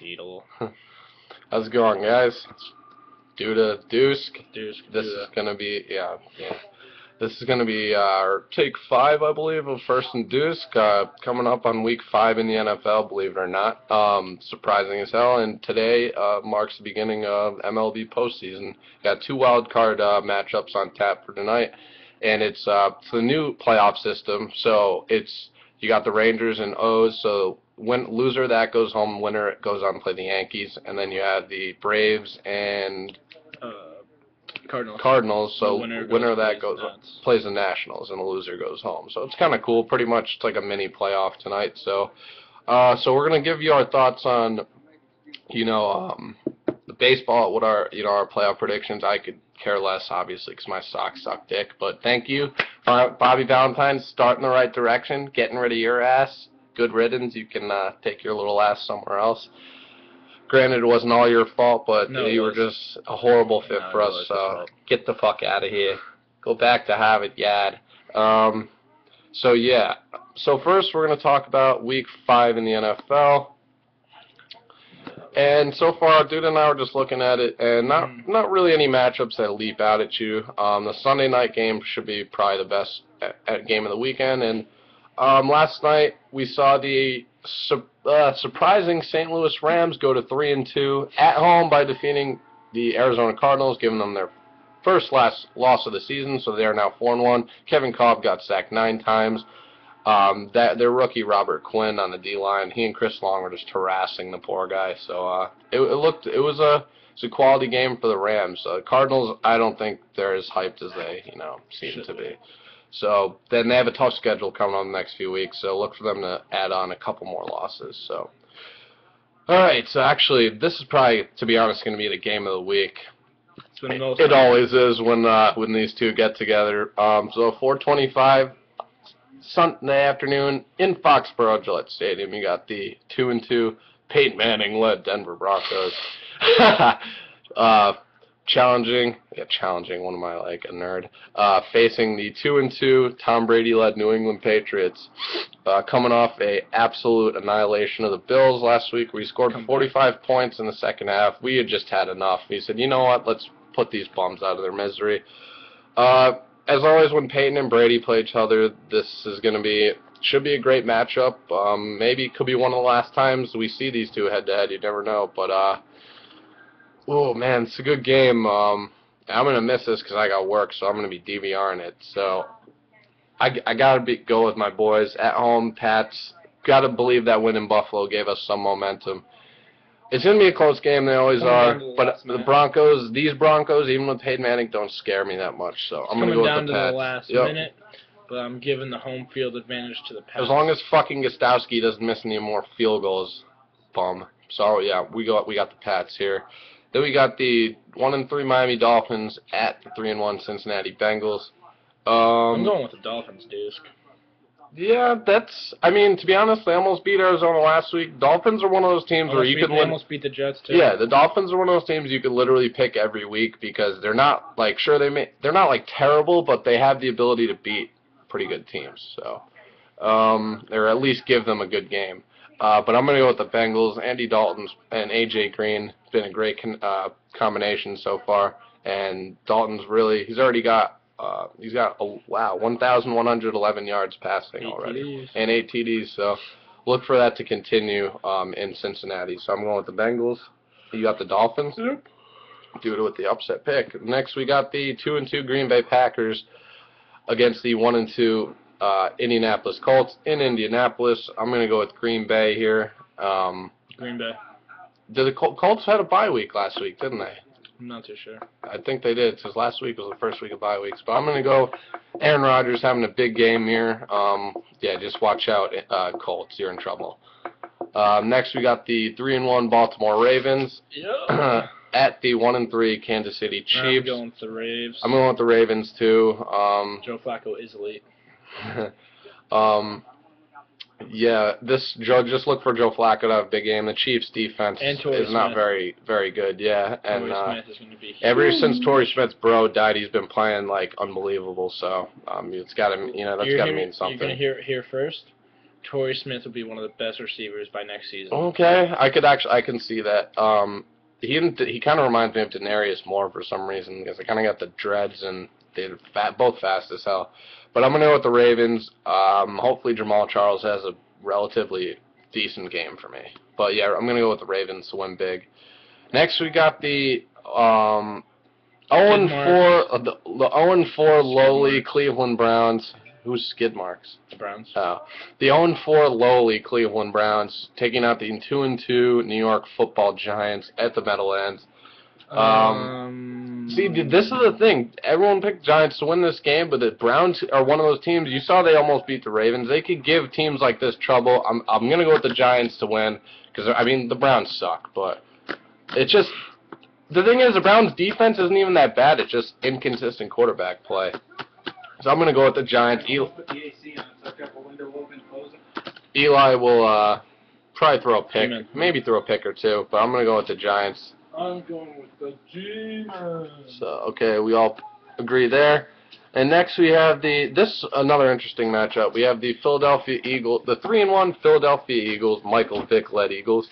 D3wsk. How's it going, guys? D3wsk. This This is gonna be This is gonna be our take 5, I believe, of First and Deusk. Coming up on week 5 in the NFL, believe it or not. Surprising as hell. And today marks the beginning of MLB postseason. Got 2 wild card matchups on tap for tonight, and it's the new playoff system. So you got the Rangers and O's. So loser of that goes home, winner goes on to play the Yankees, and then you have the Braves and Cardinals. So winner of that plays the Nationals, and the loser goes home. So it's kind of cool. Pretty much it's like a mini playoff tonight. So we're gonna give you our thoughts on the baseball. What our our playoff predictions. I could care less, obviously, because my socks suck dick. But thank you, Bobby Valentine, starting the right direction, getting rid of your ass. Good riddance. You can take your little ass somewhere else. Granted, it wasn't all your fault, but you were just a horrible fit for us. Get the fuck out of here. Go back to Harvard, Yad. So first we're going to talk about Week 5 in the NFL. And so far, Dude and I were just looking at it, and not really any matchups that leap out at you. The Sunday night game should be probably the best game of the weekend. And last night we saw the surprising St. Louis Rams go to 3-2 at home by defeating the Arizona Cardinals, giving them their last loss of the season. So they are now 4-1. Kevin Kolb got sacked 9 times. Their rookie Robert Quinn on the D-line, he and Chris Long were just harassing the poor guy. So it was a quality game for the Rams. Cardinals, I don't think they're as hyped as they seem to be. So then they have a tough schedule coming on the next few weeks. So look for them to add on a couple more losses. So all right. So actually, this is probably, to be honest, going to be the game of the week. It always is when these two get together. So 4:25. Sunday afternoon in Foxborough Gillette Stadium, you got the 2-2 Peyton Manning-led Denver Broncos challenging. What am I, like a nerd? Facing the 2-2 Tom Brady-led New England Patriots, coming off a absolute annihilation of the Bills last week. We scored 45 points in the second half. We had just had enough. We said, you know what? Let's put these bums out of their misery. As always, when Peyton and Brady play each other, this should be a great matchup. Maybe it could be one of the last times we see these two head-to-head. You never know. But, oh, man, it's a good game. I'm going to miss this because I got work, so I'm going to be DVRing it. So I got to go with my boys. At home, Pats. Got to believe that win in Buffalo gave us some momentum. It's going to be a close game, they always are, but these Broncos, even with Peyton Manning, don't scare me that much, so I'm going to go with the Pats. Down to the last minute, but I'm giving the home field advantage to the Pats. As long as fucking Gostowski doesn't miss any more field goals, bum. So, yeah, we got the Pats here. Then we got the 1-3 Miami Dolphins at the 3-1 Cincinnati Bengals. I'm going with the Dolphins, Deusk. Yeah, to be honest, they almost beat Arizona last week. Dolphins are one of those teams where you could almost beat the Jets too. Yeah, the Dolphins are one of those teams you could literally pick every week because they're not they're not like terrible, but they have the ability to beat pretty good teams. So, or at least give them a good game. But I'm going to go with the Bengals. Andy Dalton and AJ Green. It's been a great combination so far, and Dalton's he's already got. He's got 1,111 yards passing already, and 8 TDs. So look for that to continue in Cincinnati. So I'm going with the Bengals. You got the Dolphins. Yep. Do it with the upset pick. Next we got the 2-2 Green Bay Packers against the 1-2 Indianapolis Colts in Indianapolis. I'm going to go with Green Bay here. Green Bay. The Colts had a bye week last week, didn't they? I'm not too sure. I think they did, because last week was the first week of bye weeks. But I'm going to go Aaron Rodgers having a big game here. Just watch out, Colts. You're in trouble. Next, we got the 3-1 Baltimore Ravens at the 1-3 Kansas City Chiefs. I'm going with the Raves. I'm going with the Ravens, too. Joe Flacco is elite. Just look for Joe Flacco to have a big game. The Chiefs' defense is not very, very good. Yeah, and Smith is going to be ever since Torrey Smith's bro died, he's been playing like unbelievable. So it's got to, that's got to mean something. You're going to hear it here first. Torrey Smith will be one of the best receivers by next season. Okay, I can see that. He kind of reminds me of Denarius Moore for some reason because they kind of got the dreads and they're both fast as hell. But I'm gonna go with the Ravens. Hopefully Jamal Charles has a relatively decent game for me. But yeah, I'm gonna go with the Ravens to win big. Next we got the 0-4 the 0-4 lowly Cleveland Browns. Who's skid marks? The Browns. Oh, the 0-4 lowly Cleveland Browns taking out the 2-2 New York Football Giants at the Meadowlands. See, this is the thing. Everyone picked Giants to win this game, but the Browns are one of those teams. You saw they almost beat the Ravens. They could give teams like this trouble. I'm gonna go with the Giants to win because I mean the Browns suck, but it's just the thing is the Browns defense isn't even that bad. It's just inconsistent quarterback play. So I'm gonna go with the Giants. Eli will probably throw a pick, maybe throw a pick or two, but I'm gonna go with the Giants. I'm going with the Giants. So okay, we all agree there. And next we have another interesting matchup. We have the Philadelphia Eagles, the 3-1 Philadelphia Eagles, Michael Vick led Eagles,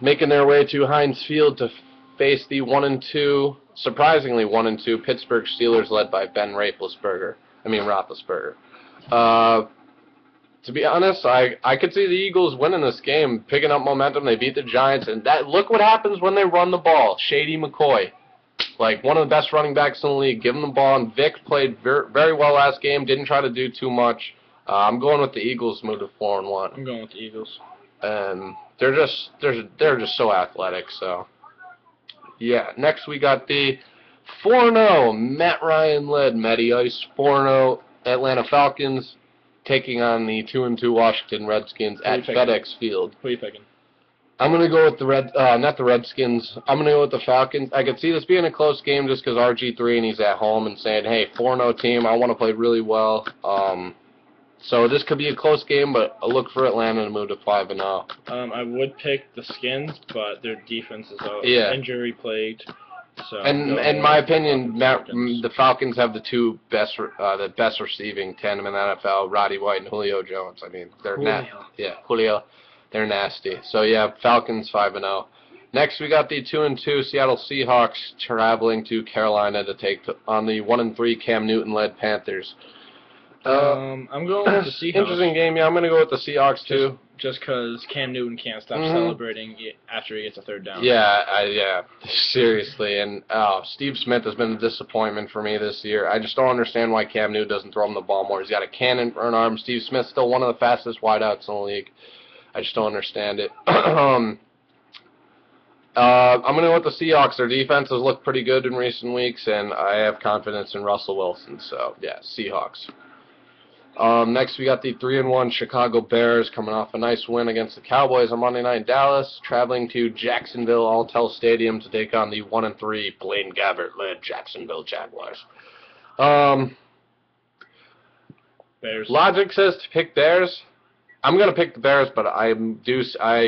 making their way to Heinz Field to face the 1-2, surprisingly 1-2 Pittsburgh Steelers led by Ben Roethlisberger. To be honest, I could see the Eagles winning this game, picking up momentum. They beat the Giants, and look what happens when they run the ball. Shady McCoy, like one of the best running backs in the league, give him the ball. And Vic played very well last game. Didn't try to do too much. I'm going with the Eagles. Move to 4-1. I'm going with the Eagles. And they're just so athletic. So yeah. Next we got the 4-0 Matt Ryan led Matty Ice 4-0 Atlanta Falcons, taking on the 2-2 Washington Redskins at FedEx Field. Who are you picking? I'm going to go with not the Redskins. I'm going to go with the Falcons. I could see this being a close game just because RG3 and he's at home and saying, hey, 4-0 team, I want to play really well. So this could be a close game, but I look for Atlanta to move to 5-0. I would pick the Skins, but their defense is injury plagued. So in my opinion, the Falcons have the best receiving tandem in the NFL, Roddy White and Julio Jones. I mean, they're Julio. They're nasty. So yeah, Falcons 5-0. Next, we got the 2-2 Seattle Seahawks traveling to Carolina to take on the 1-3 Cam Newton-led Panthers. I'm going with the Seahawks. Interesting game. Yeah, I'm going to go with the Seahawks too. Just because Cam Newton can't stop celebrating after he gets a third down. Yeah, seriously. And Steve Smith has been a disappointment for me this year. I just don't understand why Cam Newton doesn't throw him the ball more. He's got a cannon for an arm. Steve Smith's still one of the fastest wideouts in the league. I just don't understand it. I'm going to go with the Seahawks. Their defense has looked pretty good in recent weeks, and I have confidence in Russell Wilson. So, yeah, Seahawks. Next, we got the 3-1 Chicago Bears coming off a nice win against the Cowboys on Monday night in Dallas, traveling to Jacksonville Alltel Stadium to take on the 1-3 Blaine Gabbert-led Jacksonville Jaguars. Bears. Logic says to pick Bears. I'm going to pick the Bears, but I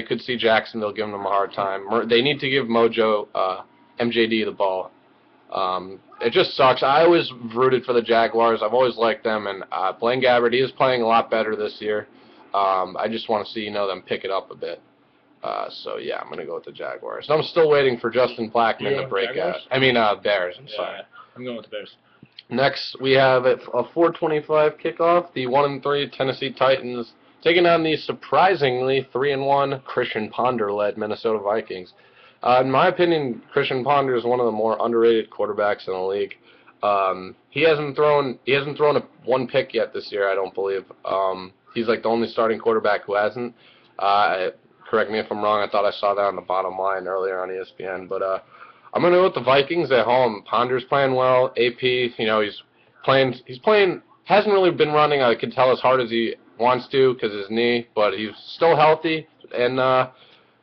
could see Jacksonville giving them a hard time. They need to give Mojo MJD the ball. It just sucks. I always rooted for the Jaguars. I've always liked them, and Blaine Gabbert, he is playing a lot better this year. I just want to see them pick it up a bit. So yeah, I'm gonna go with the Jaguars. And I'm still waiting for Justin Blackmon to break out. I mean Bears. I'm sorry. I'm going with the Bears. Next, we have a 4:25 kickoff. The 1-3 Tennessee Titans taking on the surprisingly 3-1 Christian Ponder-led Minnesota Vikings. In my opinion, Christian Ponder is one of the more underrated quarterbacks in the league. He hasn't thrown one pick yet this year, I don't believe. He's like the only starting quarterback who hasn't. Correct me if I'm wrong. I thought I saw that on the bottom line earlier on ESPN. But I'm gonna go with the Vikings at home. Ponder's playing well. AP, he's playing. Hasn't really been running. I could tell as hard as he wants to because of his knee, but he's still healthy and.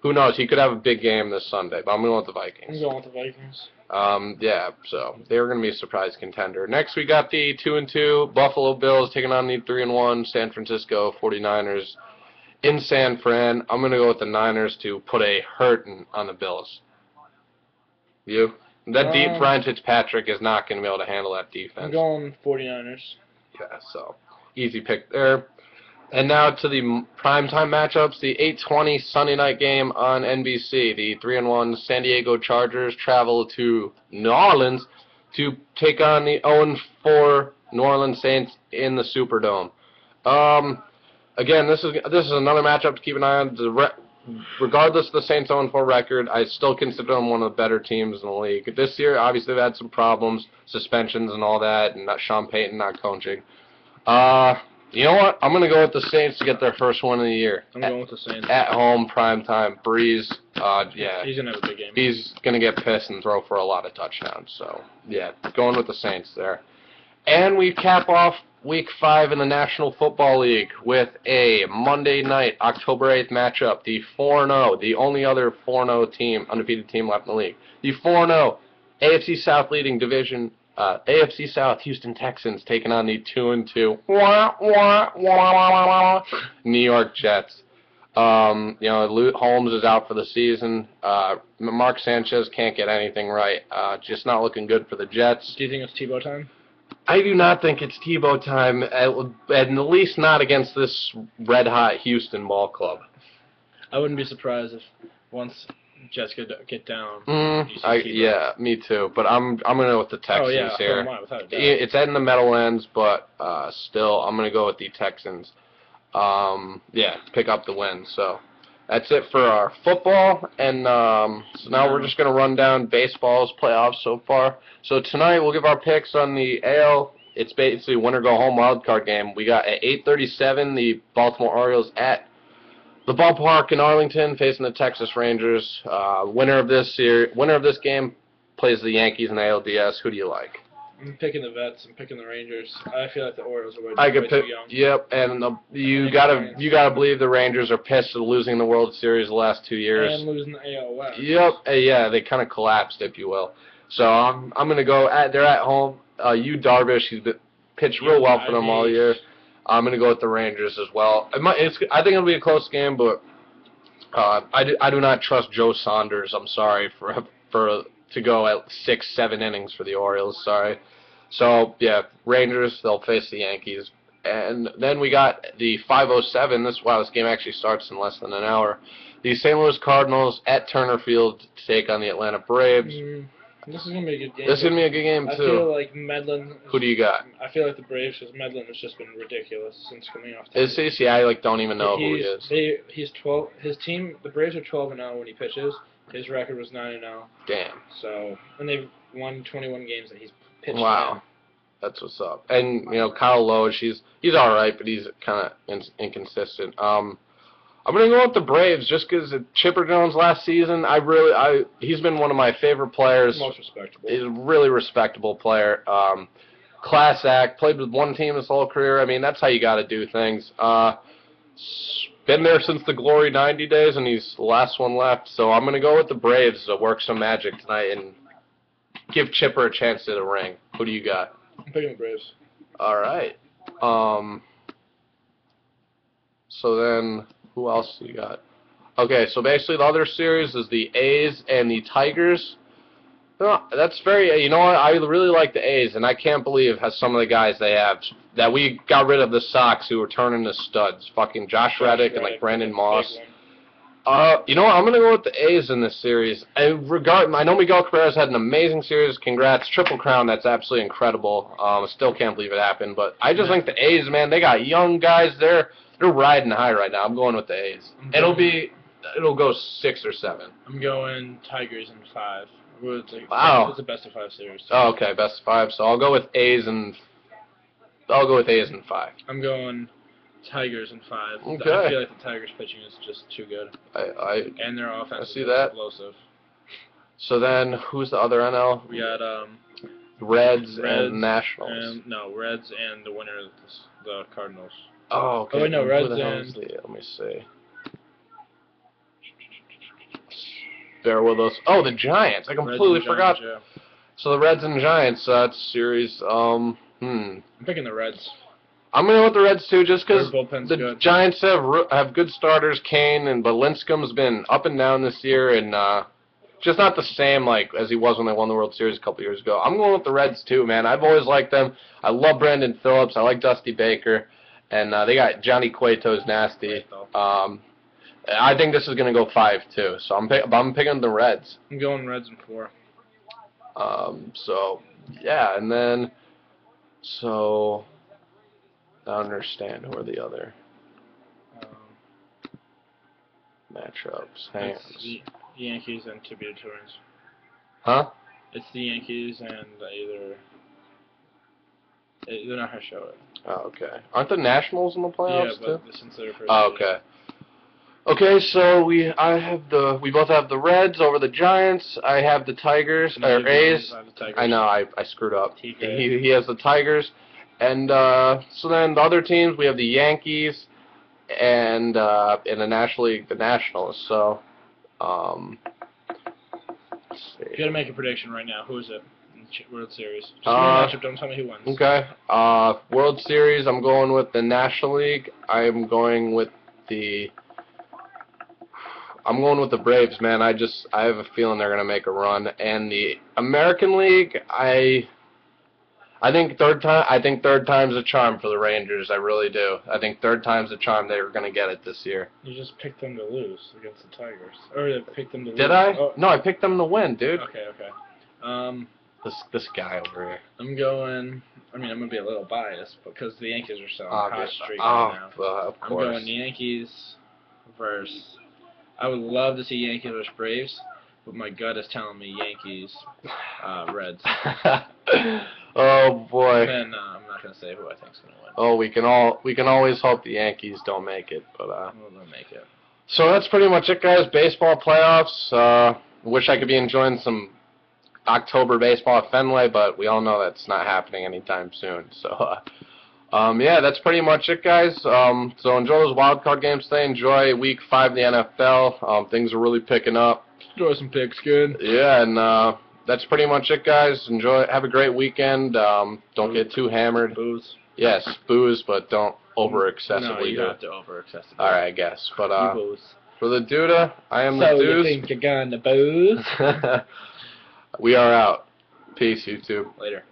Who knows? He could have a big game this Sunday, but I'm going with the Vikings. I'm going with the Vikings. Yeah, so they're going to be a surprise contender. Next, we got the 2-2 Buffalo Bills taking on the 3-1 San Francisco 49ers in San Fran. I'm going to go with the Niners to put a hurting on the Bills. You? That Ryan Fitzpatrick is not going to be able to handle that defense. I'm going 49ers. Yeah, so Easy pick there. And now to the primetime matchups, the 8:20 Sunday night game on NBC. The 3-1 San Diego Chargers travel to New Orleans to take on the 0-4 New Orleans Saints in the Superdome. Again, this is another matchup to keep an eye on. Regardless of the Saints' 0-4 record, I still consider them one of the better teams in the league. This year, obviously, they've had some problems, suspensions and all that, and not Sean Payton not coaching. You know what? I'm going to go with the Saints to get their first one of the year. I'm going with the Saints. At home, primetime, Breeze. Yeah. He's going to have a big game. He's going to get pissed and throw for a lot of touchdowns. So, yeah, going with the Saints there. And we cap off Week 5 in the National Football League with a Monday night, October 8th matchup. The 4-0, the only other 4-0 team, undefeated team left in the league. The 4-0 AFC South leading division. AFC South Houston Texans taking on the 2-2 New York Jets. Holmes is out for the season. Mark Sanchez can't get anything right. Just not looking good for the Jets. Do you think it's Tebow time? I do not think it's Tebow time, at least not against this red-hot Houston ball club. I wouldn't be surprised if once Jets get down. Yeah, me too. But I'm gonna go with the Texans here. So without a doubt. It's in the Meadowlands, but still, I'm gonna go with the Texans. Pick up the win. So that's it for our football, and so now we're just gonna run down baseball's playoffs so far. So tonight we'll give our picks on the AL. It's basically winner go home wild card game. We got at 8:37 the Baltimore Orioles at the ballpark in Arlington facing the Texas Rangers. Winner of this game plays the Yankees in the ALDS. Who do you like? I'm picking the vets. I'm picking the Rangers. I feel like the Orioles are way too young. Yep, and you gotta believe the Rangers are pissed at losing the World Series the last 2 years. And losing the AL West. Yep, yeah, they kind of collapsed, if you will. So I'm gonna go. They're at home. Darvish, he's been pitched real well for them all year. I'm gonna go with the Rangers as well. I think it'll be a close game, but I do not trust Joe Saunders. I'm sorry to go at 6-7 innings for the Orioles. Sorry. So yeah, Rangers, they'll face the Yankees, and then we got the 5:07. This game actually starts in less than an hour. The St. Louis Cardinals at Turner Field to take on the Atlanta Braves. This is going to be a good game. This is going to be a good game, too. I feel like Medlin... Who do you got? I feel like the Braves, because Medlin has just been ridiculous since coming off. Is he? See, I don't even know who he is. He's 12. His team, the Braves are 12-0 when he pitches. His record was 9-0. Damn. So, and they've won 21 games that he's pitched. Wow. That's what's up. And, Kyle Loesch, he's all right, but he's kind of inconsistent. I'm going to go with the Braves just because Chipper Jones last season, he's been one of my favorite players. Most respectable. He's a really respectable player. Class act, played with one team his whole career. I mean, that's how you got to do things. Been there since the Glory 90 days, and he's the last one left. So I'm going to go with the Braves to work some magic tonight and give Chipper a chance to the ring. Who do you got? I'm picking the Braves. All right. So then... who else do you got? Okay, so basically the other series is the A's and the Tigers. That's very, you know what, I really like the A's, and I can't believe how some of the guys they have, that we got rid of the Sox who were turning to studs. Fucking Josh Reddick and, Brandon Moss. You know what, I'm going to go with the A's in this series. I know Miguel Cabrera's had an amazing series. Congrats. Triple Crown, that's absolutely incredible. I still can't believe it happened, but I just think the A's, man, they got young guys there. They're riding high right now. I'm going with the A's. It'll go 6 or 7. I'm going Tigers in 5. Wow. It's a best of 5 series. Oh, okay, best of 5. So I'll go with A's in 5. I'm going Tigers in 5. Okay. I feel like the Tigers pitching is just too good. And their offense is explosive. So then, who's the other NL? We got Reds and Nationals. Reds and the winner of the Cardinals. Oh, okay. Oh, wait, no, Reds and... Let me see. Bear with us. Oh, the Giants. I completely forgot. Yeah. So the Reds and Giants, that's series. I'm picking the Reds. I'm going to go with the Reds, too, just because the good. Giants have good starters. Kane, but Lincecum's been up and down this year, and just not the same as he was when they won the World Series a couple years ago. I'm going with the Reds, too, man. I've always liked them. I love Brandon Phillips. I like Dusty Baker. And they got Johnny Cueto's nasty. I think this is going to go 5-2. So I'm picking the Reds. I'm going Reds in 4. So, yeah, and then, so, I understand who are the other matchups. It's the Yankees and Tibia Twins. Huh? It's the Yankees and they're not going to show it. Oh, okay. Aren't the Nationals in the playoffs too? Yeah, but since they're first. Oh, okay. Okay, so we both have the Reds over the Giants. I have the Tigers or A's. I know I screwed up. He has the Tigers, and so then the other teams we have the Yankees, and in the National League the Nationals. So let's see. If you got to make a prediction right now, who is it? World Series. Just give me a matchup. Don't tell me who wins. Okay. World Series. I'm going with the National League. I'm going with the Braves, man. I have a feeling they're gonna make a run. And the American League, I think third time's a charm for the Rangers. I really do. I think third time's a charm. They were gonna get it this year. You just picked them to lose against the Tigers, or you picked them to lose. Did I? Oh. No, I picked them to win, dude. Okay. This guy over here. I'm gonna be a little biased because the Yankees are so on a hot streak right now. Of course. I'm going Yankees versus. I would love to see Yankees versus Braves, but my gut is telling me Yankees, Reds. Oh boy. And I'm not gonna say who I think's gonna win. Oh, we can always hope the Yankees don't make it, but well, they'll make it. So that's pretty much it, guys. Baseball playoffs. Wish I could be enjoying some October baseball at Fenway, but we all know that's not happening anytime soon. So, yeah, that's pretty much it, guys. So enjoy those wild card games today. Enjoy Week 5 of the NFL. Things are really picking up. Enjoy some pigskin. Yeah, and that's pretty much it, guys. Enjoy. Have a great weekend. Don't get too hammered. Booze. Yes, booze, but don't over excessively. No, you don't have to over excessively. All right, I guess. But booze. For the Duda, I am the So Deuce. you think you're gonna booze? We are out. Peace, YouTube. Later.